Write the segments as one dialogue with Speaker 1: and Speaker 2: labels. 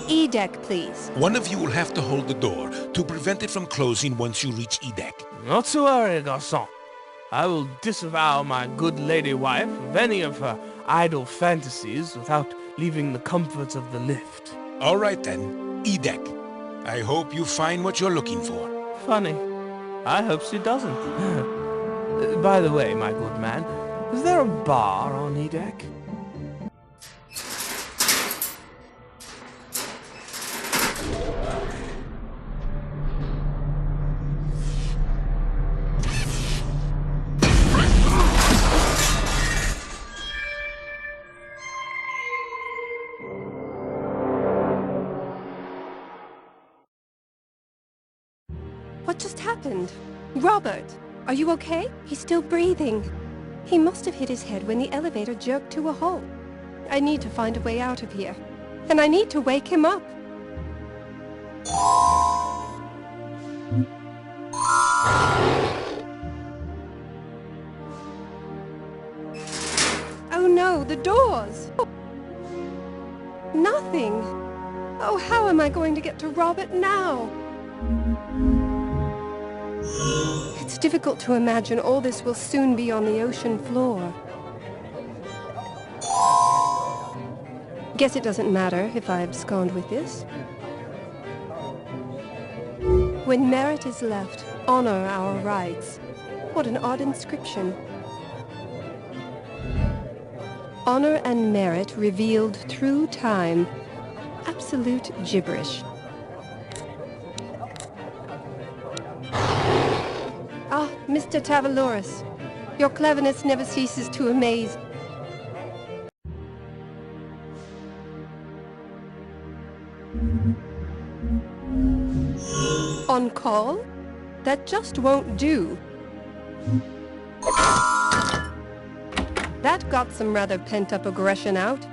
Speaker 1: E-deck, please.
Speaker 2: One of you will have to hold the door to prevent it from closing once you reach E-deck.
Speaker 3: Not to worry, garçon. I will disavow my good lady wife of any of her idle fantasies without leaving the comforts of the lift.
Speaker 2: All right then, E-deck. I hope you find what you're looking for.
Speaker 3: Funny. I hope she doesn't. By the way, my good man, is there a bar on E-deck?
Speaker 1: What just happened? Robert, are you okay? He's still breathing. He must have hit his head when the elevator jerked to a halt. I need to find a way out of here. And I need to wake him up. Oh no, the doors! Nothing! Oh, how am I going to get to Robert now? It's difficult to imagine all this will soon be on the ocean floor. Guess it doesn't matter if I abscond with this. When merit is left, honor our rights. What an odd inscription. Honor and merit revealed through time. Absolute gibberish. Ah, Mr. Tavalouris. Your cleverness never ceases to amaze. On call? That just won't do. That got some rather pent-up aggression out.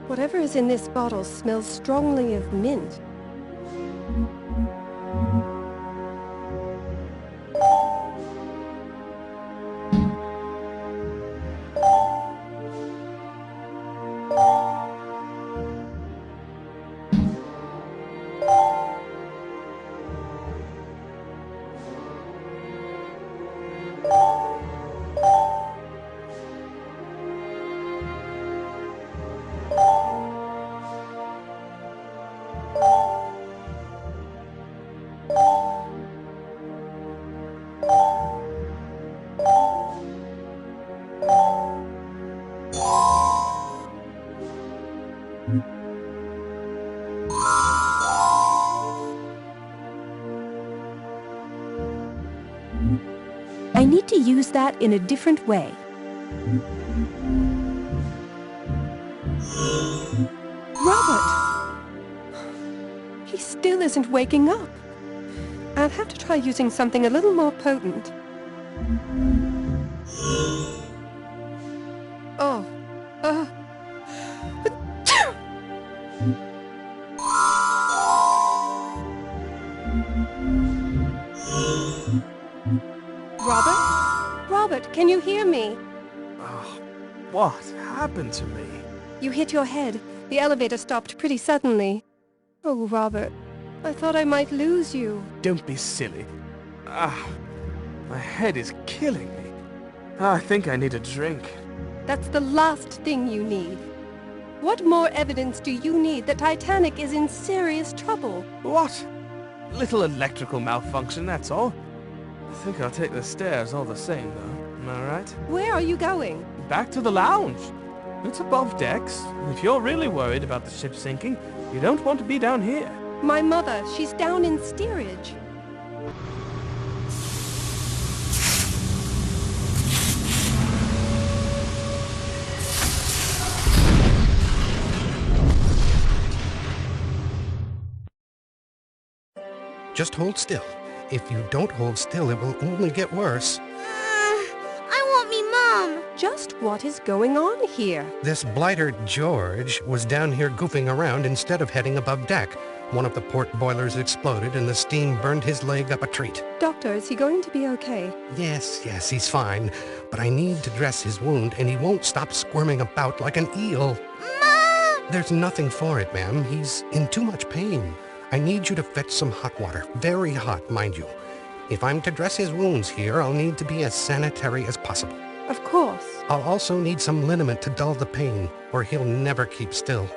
Speaker 1: Whatever is in this bottle smells strongly of mint. I need to use that in a different way. Robert! He still isn't waking up. I'll have to try using something a little more potent. Oh. Robert? Robert, can you hear me?
Speaker 3: Oh, what happened to me?
Speaker 1: You hit your head. The elevator stopped pretty suddenly. Oh, Robert, I thought I might lose you.
Speaker 3: Don't be silly. My head is killing me. I think I need a drink.
Speaker 1: That's the last thing you need. What more evidence do you need that Titanic is in serious trouble?
Speaker 3: What? Little electrical malfunction, that's all. I think I'll take the stairs all the same, though. Am I right?
Speaker 1: Where are you going?
Speaker 3: Back to the lounge. It's above decks. If you're really worried about the ship sinking, you don't want to be down here.
Speaker 1: My mother, she's down in steerage.
Speaker 4: Just hold still. If you don't hold still, it will only get worse.
Speaker 5: I want me mom.
Speaker 1: Just what is going on here?
Speaker 4: This blighter George was down here goofing around instead of heading above deck. One of the port boilers exploded and the steam burned his leg up a treat.
Speaker 1: Doctor, is he going to be okay?
Speaker 4: Yes, he's fine. But I need to dress his wound and he won't stop squirming about like an eel.
Speaker 5: Mom!
Speaker 4: There's nothing for it, ma'am. He's in too much pain. I need you to fetch some hot water. Very hot, mind you. If I'm to dress his wounds here, I'll need to be as sanitary as possible.
Speaker 1: Of course.
Speaker 4: I'll also need some liniment to dull the pain, or he'll never keep still.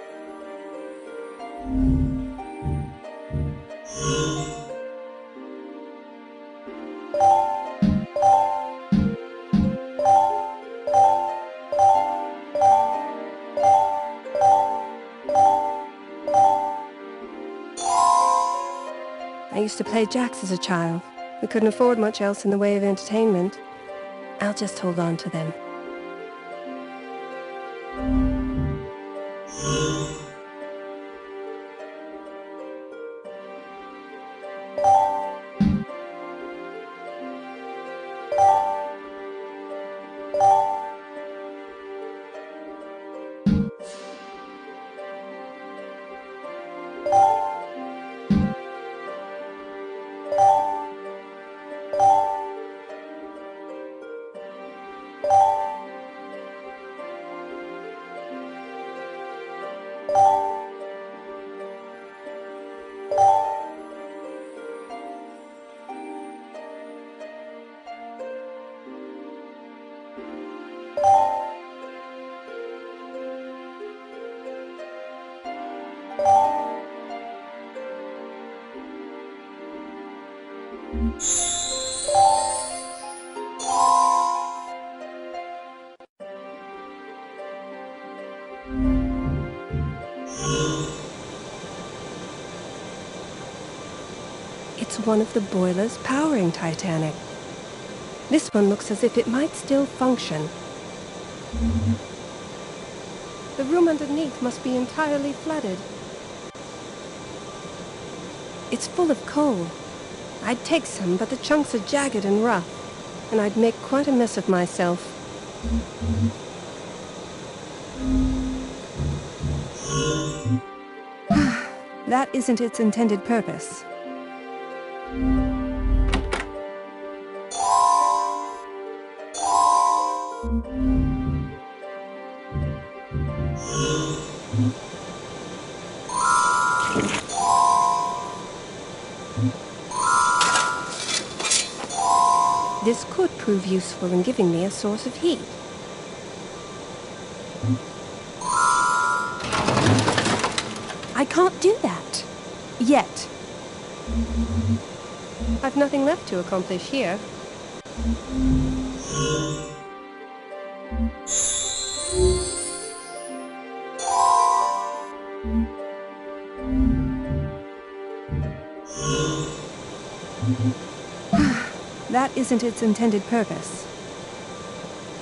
Speaker 1: I used to play jacks as a child. We couldn't afford much else in the way of entertainment. I'll just hold on to them. It's one of the boilers powering Titanic. This one looks as if it might still function. The room underneath must be entirely flooded. It's full of coal. I'd take some, but the chunks are jagged and rough, and I'd make quite a mess of myself. That isn't its intended purpose. This could prove useful in giving me a source of heat. I can't do that. Yet. I've nothing left to accomplish here. That isn't its intended purpose.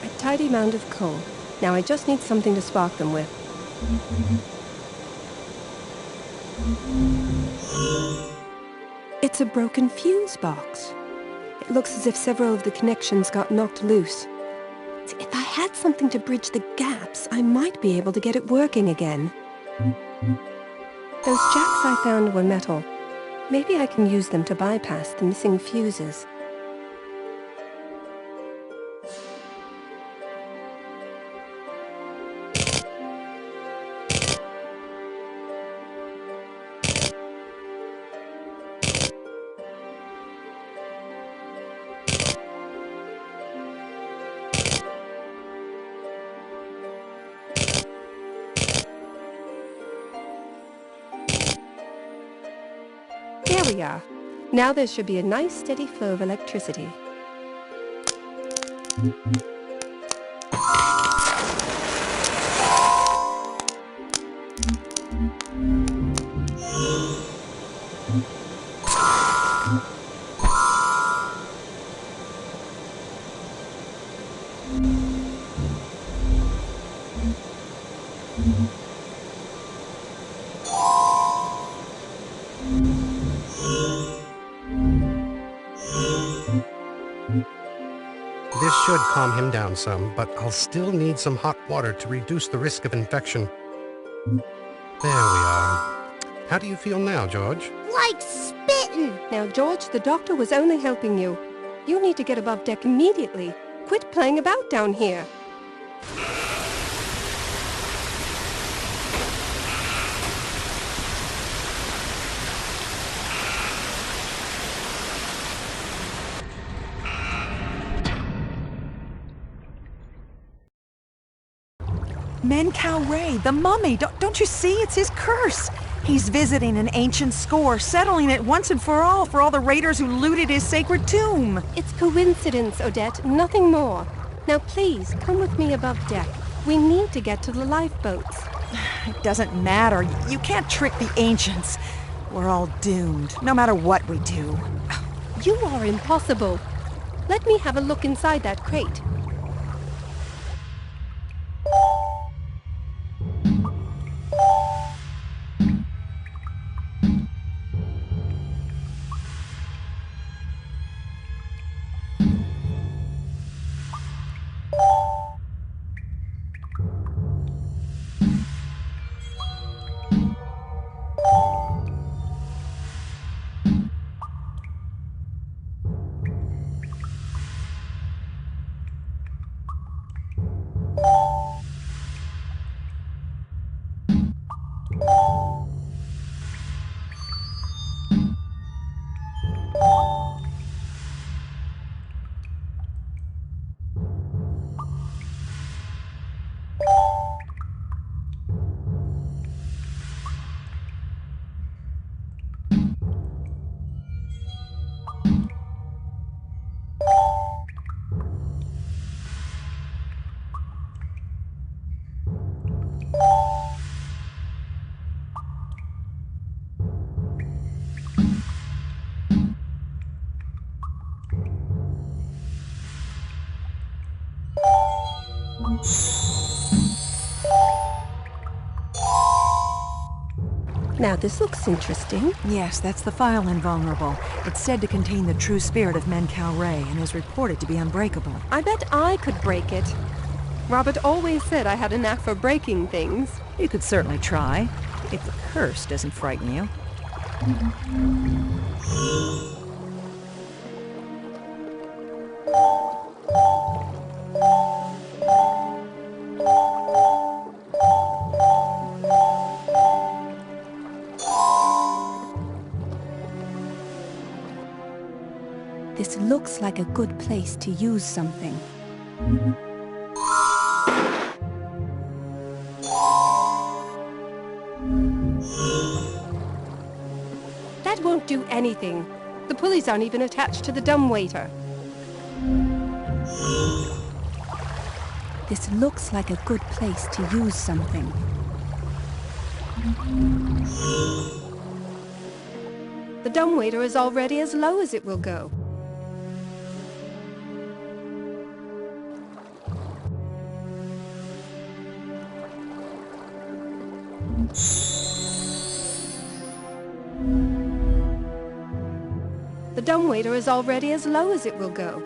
Speaker 1: A tidy mound of coal. Now I just need something to spark them with. It's a broken fuse box. It looks as if several of the connections got knocked loose. If I had something to bridge the gaps, I might be able to get it working again. Those jacks I found were metal. Maybe I can use them to bypass the missing fuses. There we are. Now there should be a nice steady flow of electricity.
Speaker 4: This should calm him down some, but I'll still need some hot water to reduce the risk of infection. There we are. How do you feel now, George?
Speaker 5: Like spitting.
Speaker 1: Now, George, the doctor was only helping you. You need to get above deck immediately. Quit playing about down here.
Speaker 6: Menkaure, the mummy. Don't you see? It's his curse. He's visiting an ancient score, settling it once and for all the raiders who looted his sacred tomb.
Speaker 1: It's coincidence, Odette, nothing more. Now please, come with me above deck. We need to get to the lifeboats.
Speaker 6: It doesn't matter. You can't trick the ancients. We're all doomed, no matter what we do.
Speaker 1: You are impossible. Let me have a look inside that crate. Now this looks interesting.
Speaker 6: Yes, that's the file Invulnerable. It's said to contain the true spirit of Menkaure and is reported to be unbreakable.
Speaker 1: I bet I could break it. Robert always said I had a knack for breaking things.
Speaker 6: You could certainly try, if the curse doesn't frighten you.
Speaker 1: This looks like a good place to use something. That won't do anything. The pulleys aren't even attached to the dumbwaiter. This looks like a good place to use something. The dumbwaiter is already as low as it will go. The dumbwaiter is already as low as it will go.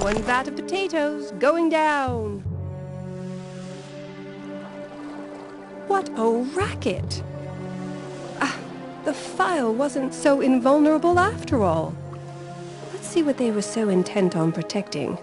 Speaker 1: One vat of potatoes going down. What a racket! The file wasn't so invulnerable after all. Let's see what they were so intent on protecting.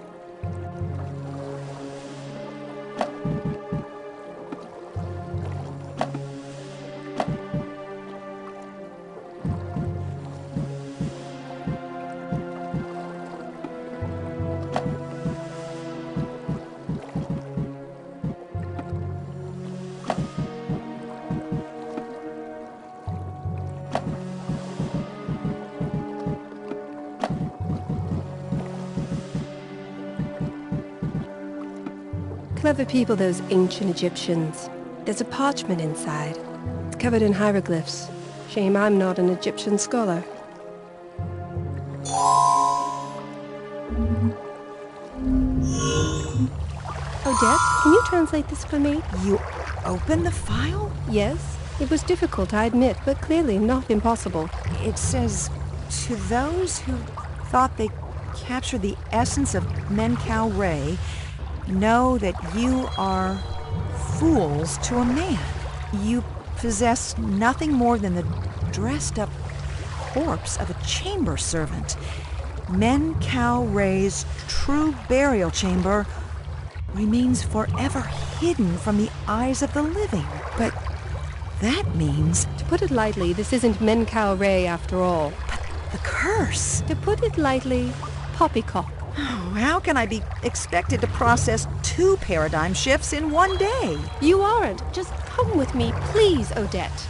Speaker 1: Clever people, those ancient Egyptians. There's a parchment inside. It's covered in hieroglyphs. Shame I'm not an Egyptian scholar. Odette, can you translate this for me?
Speaker 6: You open the file?
Speaker 1: Yes. It was difficult, I admit, but clearly not impossible.
Speaker 6: It says, to those who thought they captured the essence of Menkau Ray, know that you are fools to a man. You possess nothing more than the dressed-up corpse of a chamber servant. Menkau Ray's true burial chamber remains forever hidden from the eyes of the living. But that means...
Speaker 1: To put it lightly, this isn't Menkau Ray after all.
Speaker 6: But the curse...
Speaker 1: To put it lightly, poppycock.
Speaker 6: Oh, how can I be expected to process 2 paradigm shifts in one day?
Speaker 1: You aren't. Just come with me, please, Odette.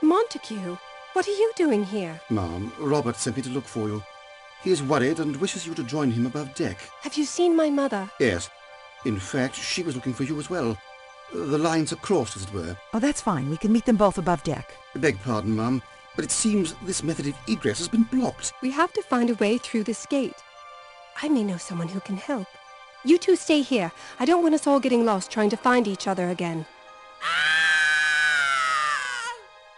Speaker 1: Montague, what are you doing here?
Speaker 7: Ma'am, Robert sent me to look for you. He is worried and wishes you to join him above deck.
Speaker 1: Have you seen my mother?
Speaker 7: Yes. In fact, she was looking for you as well. The lines are crossed, as it were.
Speaker 6: Oh, that's fine. We can meet them both above deck.
Speaker 7: Beg pardon, Ma'am, but it seems this method of egress has been blocked.
Speaker 1: We have to find a way through this gate. I may know someone who can help. You two stay here. I don't want us all getting lost trying to find each other again.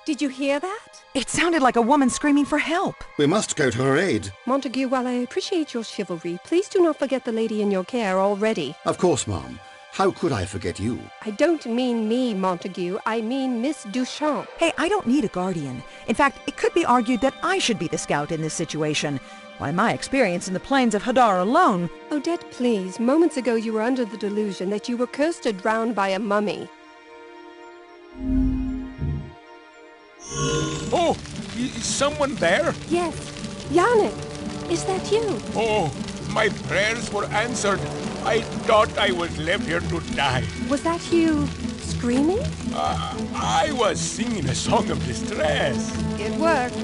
Speaker 1: Did you hear that?
Speaker 6: It sounded like a woman screaming for help.
Speaker 7: We must go to her aid.
Speaker 1: Montague, while I appreciate your chivalry, please do not forget the lady in your care already.
Speaker 7: Of course, Ma'am. How could I forget you?
Speaker 1: I don't mean me, Montague. I mean Miss Duchamp.
Speaker 6: Hey, I don't need a guardian. In fact, it could be argued that I should be the scout in this situation. Why, my experience in the plains of Hadar alone...
Speaker 1: Odette, please. Moments ago you were under the delusion that you were cursed to drown by a mummy.
Speaker 2: Oh, is someone there?
Speaker 1: Yes. Janeck, is that you?
Speaker 2: Oh, my prayers were answered. I thought I was left here to die.
Speaker 1: Was that you screaming?
Speaker 2: I was singing a song of distress.
Speaker 1: It worked.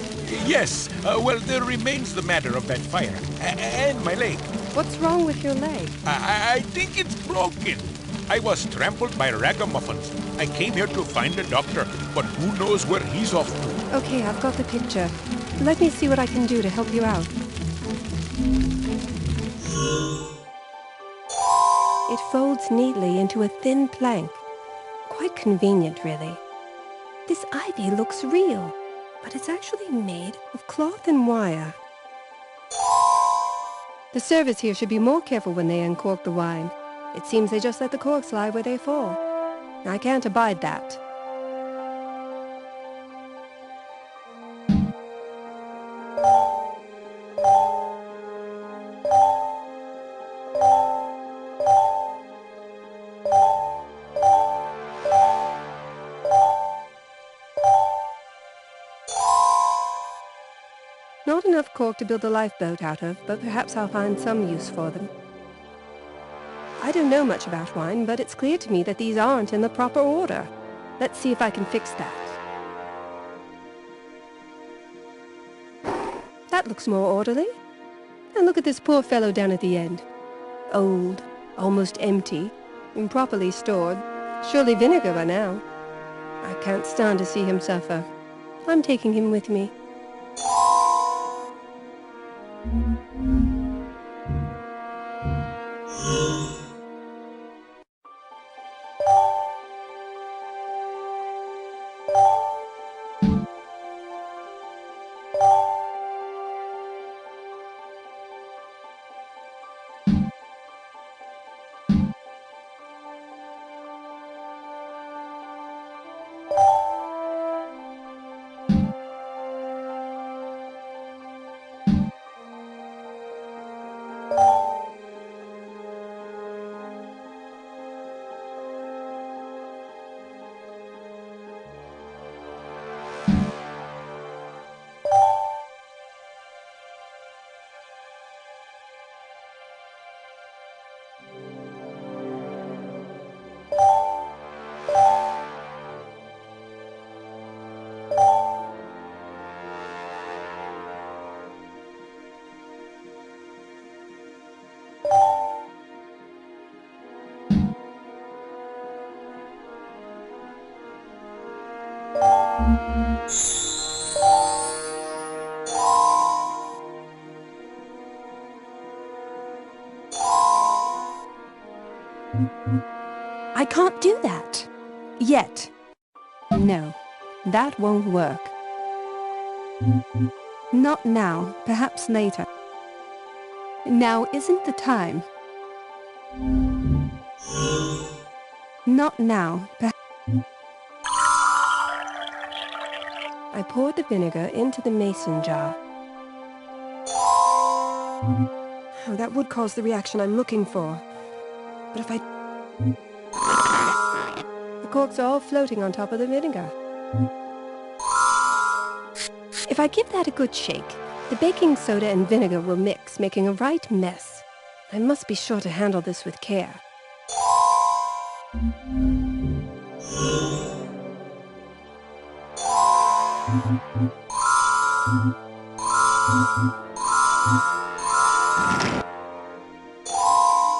Speaker 2: Yes, well, there remains the matter of that fire. And my leg.
Speaker 1: What's wrong with your leg?
Speaker 2: I think it's broken. I was trampled by ragamuffins. I came here to find a doctor, but who knows where he's off to.
Speaker 1: Okay, I've got the picture. Let me see what I can do to help you out. It folds neatly into a thin plank. Quite convenient, really. This ivy looks real, but it's actually made of cloth and wire. The servers here should be more careful when they uncork the wine. It seems they just let the corks lie where they fall. I can't abide that. Not enough cork to build a lifeboat out of, but perhaps I'll find some use for them. I don't know much about wine, but it's clear to me that these aren't in the proper order. Let's see if I can fix that. That looks more orderly. And look at this poor fellow down at the end. Old, almost empty, improperly stored. Surely vinegar by now. I can't stand to see him suffer. I'm taking him with me. I can't do that. Yet. No, that won't work. Not now, perhaps later. Now isn't the time. Not now, I poured the vinegar into the mason jar. Oh, that would cause the reaction I'm looking for. But if I... The corks are all floating on top of the vinegar. If I give that a good shake, the baking soda and vinegar will mix, making a right mess. I must be sure to handle this with care.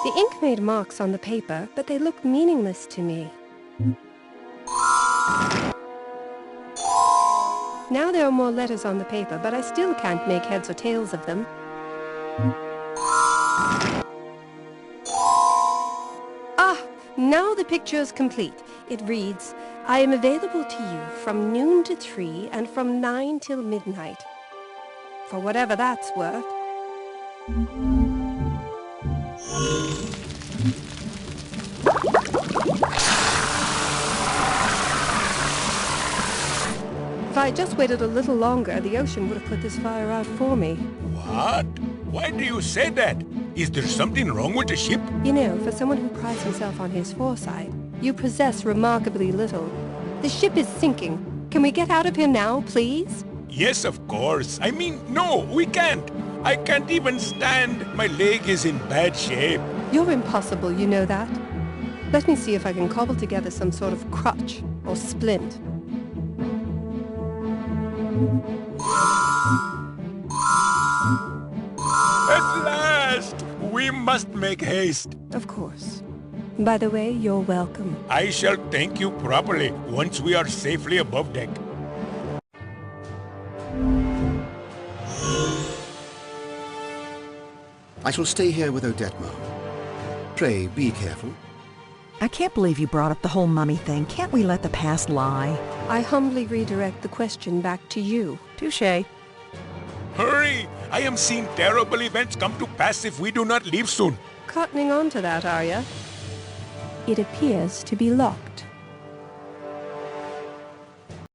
Speaker 1: The ink made marks on the paper, but they look meaningless to me. Now there are more letters on the paper, but I still can't make heads or tails of them. Ah, now the picture is complete. It reads, I am available to you from noon to 3 and from 9 till midnight. For whatever that's worth. If I had just waited a little longer, the ocean would have put this fire out for me.
Speaker 2: What? Why do you say that? Is there something wrong with the ship?
Speaker 1: You know, for someone who prides himself on his foresight, you possess remarkably little. The ship is sinking. Can we get out of here now, please?
Speaker 2: Yes, of course. I mean, no, we can't. I can't even stand. My leg is in bad shape.
Speaker 1: You're impossible, you know that. Let me see if I can cobble together some sort of crutch or splint.
Speaker 2: At last! We must make haste.
Speaker 1: Of course. By the way, you're welcome.
Speaker 2: I shall thank you properly once we are safely above deck.
Speaker 7: I shall stay here with Odette, ma'am. Pray, be careful.
Speaker 6: I can't believe you brought up the whole mummy thing. Can't we let the past lie?
Speaker 1: I humbly redirect the question back to you.
Speaker 6: Touché.
Speaker 2: Hurry! I am seeing terrible events come to pass if we do not leave soon.
Speaker 1: Cottoning on to that, are you? It appears to be locked.